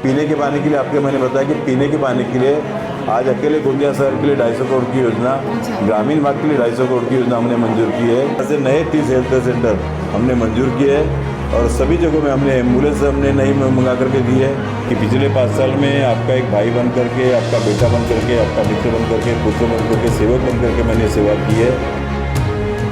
पीने के पानी के लिए आपके मैंने बताया कि पीने के पानी के लिए आज अकेले गोंदिया शहर के लिए 250 करोड़ की योजना, ग्रामीण भाग के लिए 250 करोड़ की योजना हमने मंजूर की है। ऐसे नए 30 हेल्थ सेंटर हमने मंजूर किए हैं और सभी जगहों में हमने एम्बुलेंस हमने नई मंगा करके दी है कि पिछले 5 साल में आपका एक भाई बन करके, आपका बेटा बन करके, आपका मित्र बन करके, पुत्र बन करके, सेवक बन करके मैंने सेवा की है।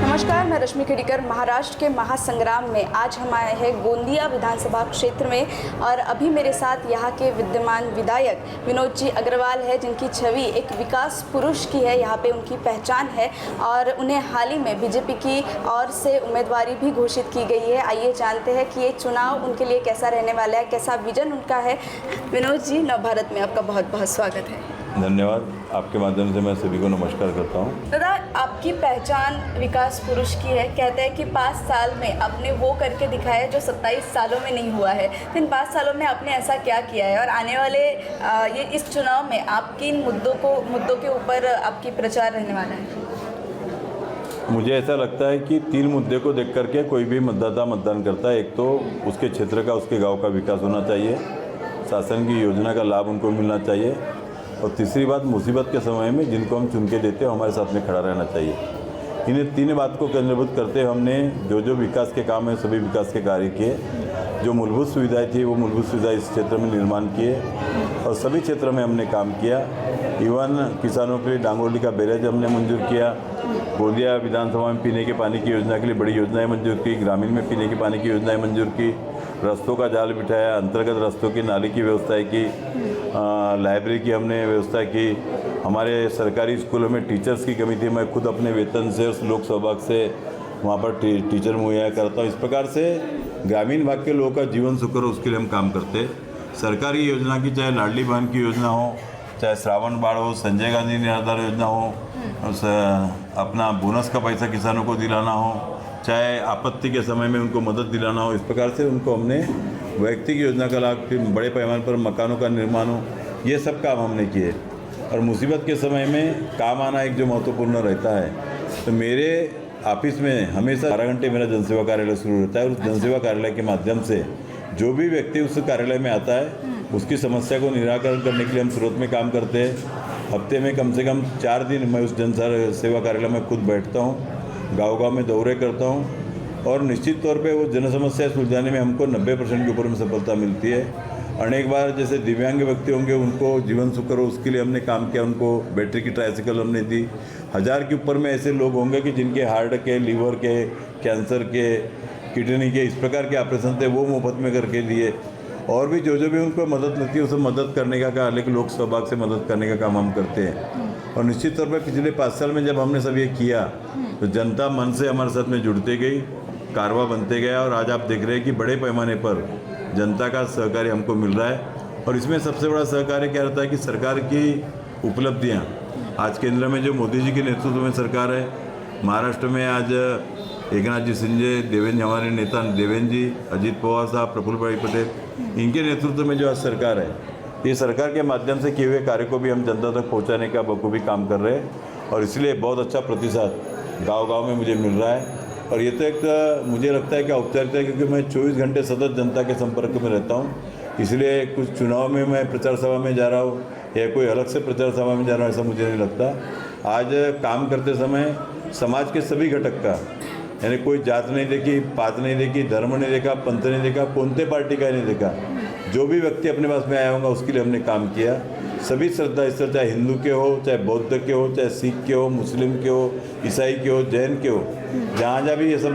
नमस्कार, मैं रश्मि खेड़ीकर। महाराष्ट्र के महासंग्राम में आज हम आए हैं गोंदिया विधानसभा क्षेत्र में और अभी मेरे साथ यहाँ के विद्यमान विधायक विनोद जी अग्रवाल है, जिनकी छवि एक विकास पुरुष की है, यहाँ पे उनकी पहचान है और उन्हें हाल ही में बीजेपी की ओर से उम्मीदवारी भी घोषित की गई है। आइए जानते हैं कि ये चुनाव उनके लिए कैसा रहने वाला है, कैसा विजन उनका है। विनोद जी, नवभारत में आपका बहुत बहुत स्वागत है। धन्यवाद। आपके माध्यम से मैं सभी को नमस्कार करता हूँ। दादा, आपकी पहचान विकास पुरुष की है। कहते हैं कि 5 साल में आपने वो करके दिखाया जो 27 सालों में नहीं हुआ है। तो इन 5 सालों में आपने ऐसा क्या किया है और आने वाले ये इस चुनाव में आपकी इन मुद्दों के ऊपर आपकी प्रचार रहने वाला है? मुझे ऐसा लगता है कि 3 मुद्दे को देख करके कोई भी मतदाता मतदान करता है। एक तो उसके क्षेत्र का, उसके गांव का विकास होना चाहिए, शासन की योजना का लाभ उनको मिलना चाहिए और तीसरी बात, मुसीबत के समय में जिनको हम चुन के देते हैं हमारे साथ में खड़ा रहना चाहिए। इन्हें 3 बात को केंद्रीभूत करते हमने जो विकास के काम है सभी विकास के कार्य किए। जो मूलभूत सुविधाएं थी वो मूलभूत सुविधाएं इस क्षेत्र में निर्माण किए और सभी क्षेत्र में हमने काम किया। इवन किसानों के लिए डांगोली का बैरेज हमने मंजूर किया। गोंदिया विधानसभा में पीने के पानी की योजना के लिए बड़ी योजनाएं मंजूर की। ग्रामीण में पीने के पानी की योजनाएं मंजूर की। रस्तों का जाल बिठाया, अंतर्गत रस्तों की नाली की व्यवस्था की, लाइब्रेरी की हमने व्यवस्था की। हमारे सरकारी स्कूलों में टीचर्स की कमी थी, मैं खुद अपने वेतन से उस लोक सहभाग से वहाँ पर टीचर मुहैया करता हूँ। इस प्रकार से ग्रामीण भाग के लोगों का जीवन सुकर हो उसके लिए हम काम करते। सरकारी योजना की, चाहे लाडली बहन की योजना हो, चाहे श्रावण बाढ़ हो, संजय गांधी निराधार योजना हो, अपना बोनस का पैसा किसानों को दिलाना हो, चाहे आपत्ति के समय में उनको मदद दिलाना हो, इस प्रकार से उनको हमने व्यक्तिगत योजना का लाभ, बड़े पैमाने पर मकानों का निर्माण हो, ये सब काम हमने किए। और मुसीबत के समय में काम आना एक जो महत्वपूर्ण रहता है, तो मेरे ऑफिस में हमेशा 12 घंटे मेरा जनसेवा कार्यालय शुरू रहता है और उस जनसेवा कार्यालय के माध्यम से जो भी व्यक्ति उस कार्यालय में आता है उसकी समस्या को निराकरण करने के लिए हम स्रोत में काम करते हैं। हफ्ते में कम से कम 4 दिन मैं उस जन सेवा कार्यालय में खुद बैठता हूँ, गांव-गांव में दौरे करता हूँ और निश्चित तौर पे वो जन समस्या सुलझाने में हमको 90% के ऊपर में सफलता मिलती है। अनेक बार जैसे दिव्यांग व्यक्ति होंगे उनको जीवन सुकर हो उसके लिए हमने काम किया, उनको बैटरी की ट्राइसिकल हमने दी। 1000 के ऊपर में ऐसे लोग होंगे कि जिनके हार्ट के, लीवर के, कैंसर के, किडनी के, इस प्रकार के ऑपरेशन थे वो मुफ्त में करके दिए। और भी जो भी उनको मदद लगती है उसे मदद करने का काम, लेकिन लोक सहभाग से मदद करने का काम हम करते हैं। और निश्चित तौर पर पिछले 5 साल में जब हमने सब ये किया तो जनता मन से हमारे साथ में जुड़ते गई, कारवा बनते गया और आज आप देख रहे हैं कि बड़े पैमाने पर जनता का सहकार्य हमको मिल रहा है। और इसमें सबसे बड़ा सहकार्य क्या रहता है कि सरकार की उपलब्धियाँ, आज केंद्र में जो मोदी जी के नेतृत्व में सरकार है, महाराष्ट्र में आज एकनाथ जी शिंदे, देवेंद्र, हमारे नेता देवेंद्र जी, अजित पवार साहब, प्रफुल्ल भाई पटेल, इनके नेतृत्व में जो आज सरकार है, ये सरकार के माध्यम से किए हुए कार्य को भी हम जनता तक पहुंचाने का बखूबी काम कर रहे हैं और इसलिए बहुत अच्छा प्रतिसाद गांव-गांव में मुझे मिल रहा है। और ये तो एक मुझे लगता है कि औपचारिकता है, क्योंकि मैं 24 घंटे सतत जनता के संपर्क में रहता हूँ, इसलिए कुछ चुनाव में मैं प्रचार सभा में जा रहा हूँ या कोई अलग से प्रचार सभा में जा रहा हूँ ऐसा मुझे नहीं लगता। आज काम करते समय समाज के सभी घटक का, यानी कोई जात नहीं देखी, पात नहीं देखी, धर्म नहीं देखा, पंथ नहीं देखा, कोणते पार्टी का नहीं देखा, जो भी व्यक्ति अपने पास में आया होगा उसके लिए हमने काम किया। सभी श्रद्धा स्थल, चाहे हिंदू के हो, चाहे बौद्ध के हो, चाहे सिख के हो, मुस्लिम के हो, ईसाई के हो, जैन के हो, जहाँ जहाँ भी ये सब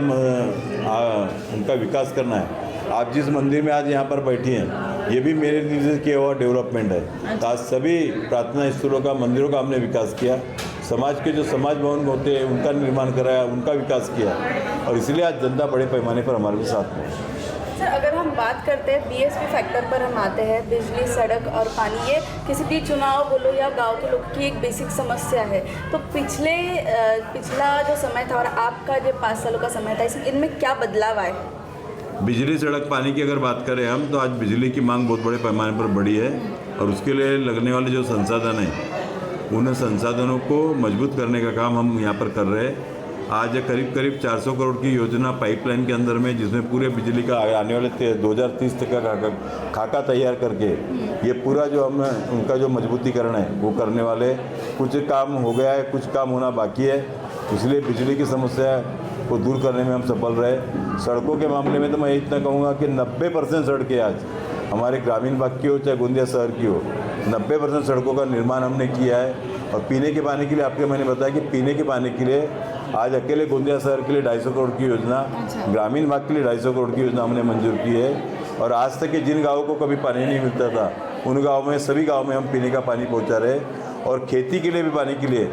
उनका विकास करना है। आप जिस मंदिर में आज यहाँ पर बैठी हैं ये भी मेरे निर्देश किया हुआ डेवलपमेंट है। तो आज सभी प्रार्थना स्थलों का, मंदिरों का हमने विकास किया। समाज के जो समाज भवन होते हैं उनका निर्माण कराया, उनका विकास किया और इसलिए आज जनता बड़े पैमाने पर हमारे साथ में। सर, अगर हम बात करते हैं बीएसपी फैक्टर पर हम आते हैं, बिजली, सड़क और पानी, ये किसी भी चुनाव बोलो या गांव के लोग की एक बेसिक समस्या है। तो पिछला जो समय था और आपका जो 5 सालों का समय था, इनमें क्या बदलाव आए? बिजली, सड़क, पानी की अगर बात करें हम, तो आज बिजली की मांग बहुत बड़े पैमाने पर बढ़ी है और उसके लिए लगने वाले जो संसाधन हैं उन संसाधनों को मजबूत करने का काम हम यहाँ पर कर रहे हैं। आज करीब करीब 400 करोड़ की योजना पाइपलाइन के अंदर में, जिसमें पूरे बिजली का आने वाले 2030 तक का खाका तैयार करके ये पूरा जो हम उनका जो मजबूतीकरण है वो करने वाले। कुछ काम हो गया है, कुछ काम होना बाकी है, इसलिए बिजली की समस्या को दूर करने में हम सफल रहे। सड़कों के मामले में तो मैं इतना कहूँगा कि 90% सड़कें आज हमारे ग्रामीण भाग की हो चाहे गोंदिया शहर की हो, 90% सड़कों का निर्माण हमने किया है। और पीने के पानी के लिए आपके मैंने बताया कि पीने के पानी के लिए आज अकेले गोंदिया शहर के लिए 250 करोड़ की योजना, ग्रामीण भाग के लिए 250 करोड़ की योजना हमने मंजूर की है। और आज तक के जिन गाँवों को कभी पानी नहीं मिलता था, उन गाँव में सभी गाँव में हम पीने का पानी पहुँचा रहे। और खेती के लिए भी पानी के लिए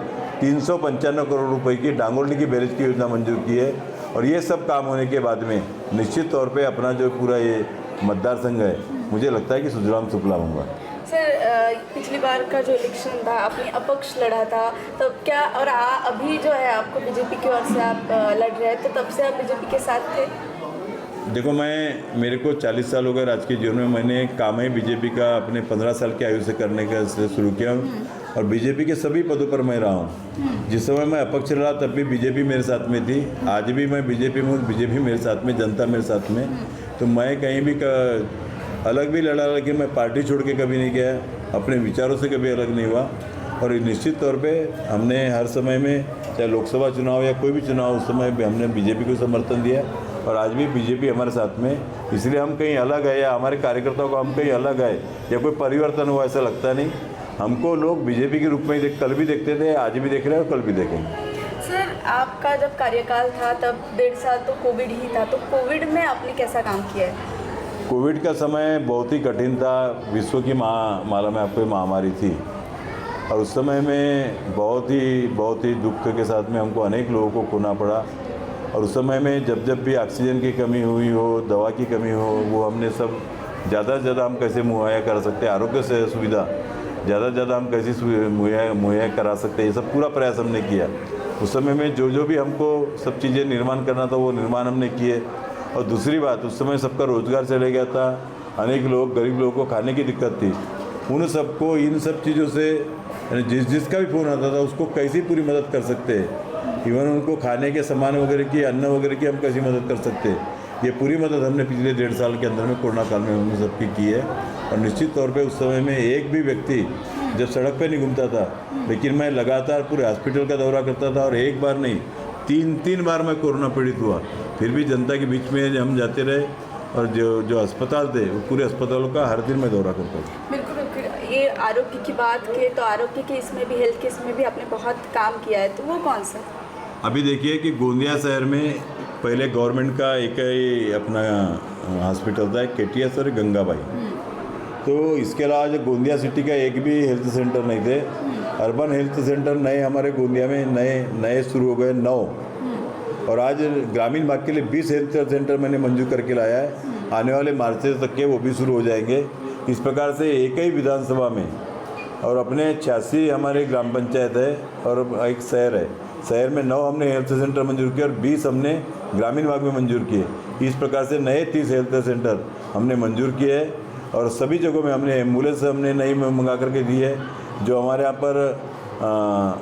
395 करोड़ रुपए की डांगोरली की बैरेज की योजना मंजूर की है। और ये सब काम होने के बाद में निश्चित तौर पे अपना जो पूरा ये मतदार संघ है, मुझे लगता है कि सुजलाम सुफलाम होगा। सर, पिछली बार का जो इलेक्शन था आपने अपक्ष लड़ा था, तब क्या और अभी जो है आपको बीजेपी की ओर से आप लड़ रहे हैं, तो तब से आप बीजेपी के साथ थे? देखो, मेरे को 40 साल हो गए राजकीय जीवन में। मैंने काम ही बीजेपी का अपने 15 साल की आयु से करने का शुरू किया और बीजेपी के सभी पदों पर मैं रहा हूँ। जिस समय मैं अपक्ष रहा तब भी बीजेपी मेरे साथ में थी, आज भी मैं बीजेपी में हूँ, बीजेपी मेरे साथ में, जनता मेरे साथ में। तो मैं कहीं भी अलग भी लड़ा, लेकिन मैं पार्टी छोड़ के कभी नहीं गया, अपने विचारों से कभी अलग नहीं हुआ। और निश्चित तौर पे हमने हर समय में, चाहे लोकसभा चुनाव या कोई भी चुनाव, उस समय भी हमने बीजेपी को समर्थन दिया और आज भी बीजेपी हमारे साथ में। इसलिए हम कहीं अलग है या हमारे कार्यकर्ताओं को हम कहीं अलग है या कोई परिवर्तन हुआ, ऐसा लगता नहीं। हमको लोग बीजेपी के रूप में ही कल भी देखते थे, आज भी देख रहे हैं और कल भी देखेंगे। सर, आपका जब कार्यकाल था तब 1.5 साल तो कोविड ही था, तो कोविड में आपने कैसा काम किया है? कोविड का समय बहुत ही कठिन था, विश्व की माला में आपको महामारी थी और उस समय में बहुत ही दुख के साथ में हमको अनेक लोगों को खोना पड़ा। और उस समय में जब भी ऑक्सीजन की कमी हुई हो, दवा की कमी हो, वो हमने सब ज़्यादा से ज़्यादा हम कैसे मुहैया कर सकते हैं, आरोग्य से सुविधा ज़्यादा से ज़्यादा हम कैसे मुहैया करा सकते हैं, ये सब पूरा प्रयास हमने किया। उस समय में जो भी हमको सब चीज़ें निर्माण करना था वो निर्माण हमने किए। और दूसरी बात, उस समय सबका रोज़गार चले गया था, अनेक लोग, गरीब लोगों को खाने की दिक्कत थी। उन सबको इन सब चीज़ों से जिसका भी फ़ोन आता था उसको कैसी पूरी मदद कर सकते हैं, इवन उनको खाने के सामान वगैरह की, अन्न वगैरह की हम कैसी मदद कर सकते हैं, ये पूरी मदद हमने पिछले 1.5 साल के अंदर में, कोरोना काल में हमने सबकी की है। और निश्चित तौर पे उस समय में एक भी व्यक्ति जब सड़क पे नहीं घूमता था, लेकिन मैं लगातार पूरे हॉस्पिटल का दौरा करता था और एक बार नहीं 3 बार मैं कोरोना पीड़ित हुआ, फिर भी जनता के बीच में हम जाते रहे और जो अस्पताल थे वो पूरे अस्पतालों का हर दिन मैं दौरा करता था। बिल्कुल बिल्कुल। ये आरोग्य की बात करें तो आरोग्य के इसमें भी, हेल्थ के इसमें भी आपने बहुत काम किया है, तो वो कौन सा? अभी देखिए कि गोंदिया शहर में पहले गवर्नमेंट का एक ही अपना हॉस्पिटल था, KTS और गंगाबाई। तो इसके अलावा जो गोंदिया सिटी का एक भी हेल्थ सेंटर नहीं थे। अर्बन हेल्थ सेंटर नए हमारे गोंदिया में नए शुरू हो गए 9, और आज ग्रामीण भाग के लिए 20 हेल्थ सेंटर मैंने मंजूर करके लाया है। आने वाले मार्च तक के वो भी शुरू हो जाएंगे। इस प्रकार से एक ही विधानसभा में और अपने 86 हमारे ग्राम पंचायत है और एक शहर है, शहर में 9 हमने हेल्थ सेंटर मंजूर किए और 20 हमने ग्रामीण भाग में मंजूर किए। इस प्रकार से नए 30 हेल्थ सेंटर हमने मंजूर किए हैं और सभी जगहों में हमने एम्बुलेंस हमने नई मंगा करके दी है। जो हमारे यहाँ पर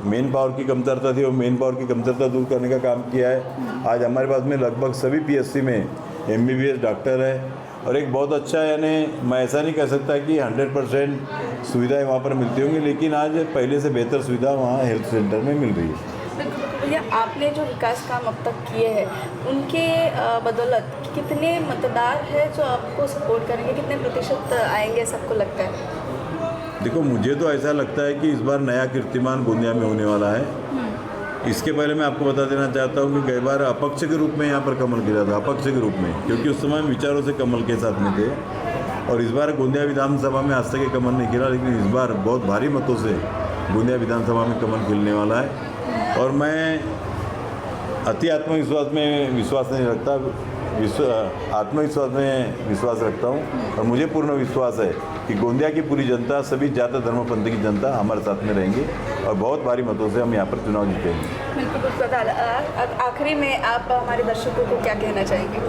मेन पावर की कमतरता थी, वो मेन पावर की कमतरता दूर करने का काम किया है। आज हमारे पास में लगभग सभी PSC में MBBS डॉक्टर है और एक बहुत अच्छा, यानी मैं ऐसा नहीं कह सकता कि 100% सुविधाएँ वहाँ पर मिलती होंगी, लेकिन आज पहले से बेहतर सुविधा वहाँ हेल्थ सेंटर में मिल रही है। भैया, आपने जो विकास काम अब तक किए हैं उनके बदौलत कितने मतदार हैं जो आपको सपोर्ट करेंगे, कितने प्रतिशत आएंगे सबको लगता है? देखो, मुझे तो ऐसा लगता है कि इस बार नया कीर्तिमान गोंदिया में होने वाला है। इसके पहले मैं आपको बता देना चाहता हूँ कि कई बार अपक्ष के रूप में यहाँ पर कमल गिरा था, अपक्ष के रूप में, क्योंकि उस समय विचारों से कमल के साथ में थे। और इस बार गोंदिया विधानसभा में आज तक कमल नहीं खिला, लेकिन इस बार बहुत भारी मतों से गोंदिया विधानसभा में कमल खिलने वाला है। और मैं अति आत्मविश्वास में विश्वास नहीं रखता, आत्मविश्वास में विश्वास रखता हूँ। और मुझे पूर्ण विश्वास है कि गोंदिया की पूरी जनता, सभी जाति धर्म पंथ की जनता हमारे साथ में रहेंगी और बहुत भारी मतों से हम यहाँ पर चुनाव जीतेंगे। बिल्कुल। आखिरी में आप हमारे दर्शकों को क्या कहना चाहेंगे?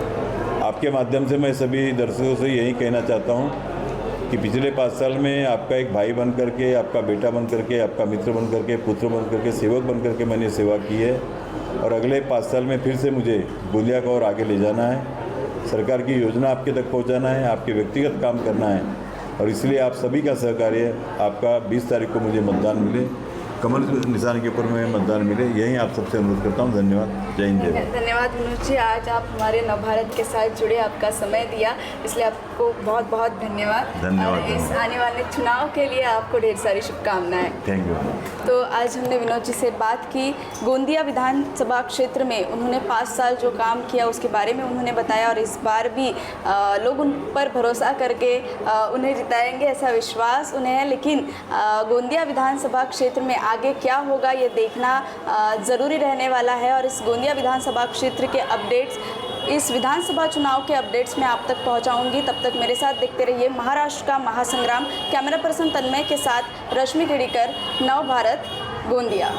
आपके माध्यम से मैं सभी दर्शकों से यही कहना चाहता हूँ कि पिछले 5 साल में आपका एक भाई बन करके, आपका बेटा बन करके, आपका मित्र बन करके, पुत्र बन करके, सेवक बन करके मैंने सेवा की है। और अगले 5 साल में फिर से मुझे गोंदिया को और आगे ले जाना है। सरकार की योजना आपके तक पहुंचाना है, आपके व्यक्तिगत काम करना है और इसलिए आप सभी का सहकार्य, आपका 20 तारीख को मुझे मतदान मिले, कमल निशान के ऊपर में मतदान मिले, यही आप सबसे अनुरोध करता हूँ। धन्यवाद। जय हिंद, जय भारत। धन्यवाद विनोद जी, आज आप हमारे नवभारत के साथ जुड़े, आपका समय दिया, इसलिए आपको बहुत बहुत धन्यवाद। धन्यवाद। और इस आने वाले चुनाव के लिए आपको ढेर सारी शुभकामनाएं। Thank you. तो आज हमने विनोद जी से बात की, गोंदिया विधानसभा क्षेत्र में उन्होंने 5 साल जो काम किया उसके बारे में उन्होंने बताया और इस बार भी लोग उन पर भरोसा करके उन्हें जिताएंगे ऐसा विश्वास उन्हें है। लेकिन गोंदिया विधानसभा क्षेत्र में आगे क्या होगा ये देखना ज़रूरी रहने वाला है और इस गोंदिया विधानसभा क्षेत्र के अपडेट्स, इस विधानसभा चुनाव के अपडेट्स मैं आप तक पहुंचाऊंगी। तब तक मेरे साथ देखते रहिए महाराष्ट्र का महासंग्राम। कैमरा पर्सन तन्मय के साथ रश्मि खेड़ीकर, नव भारत, गोंदिया।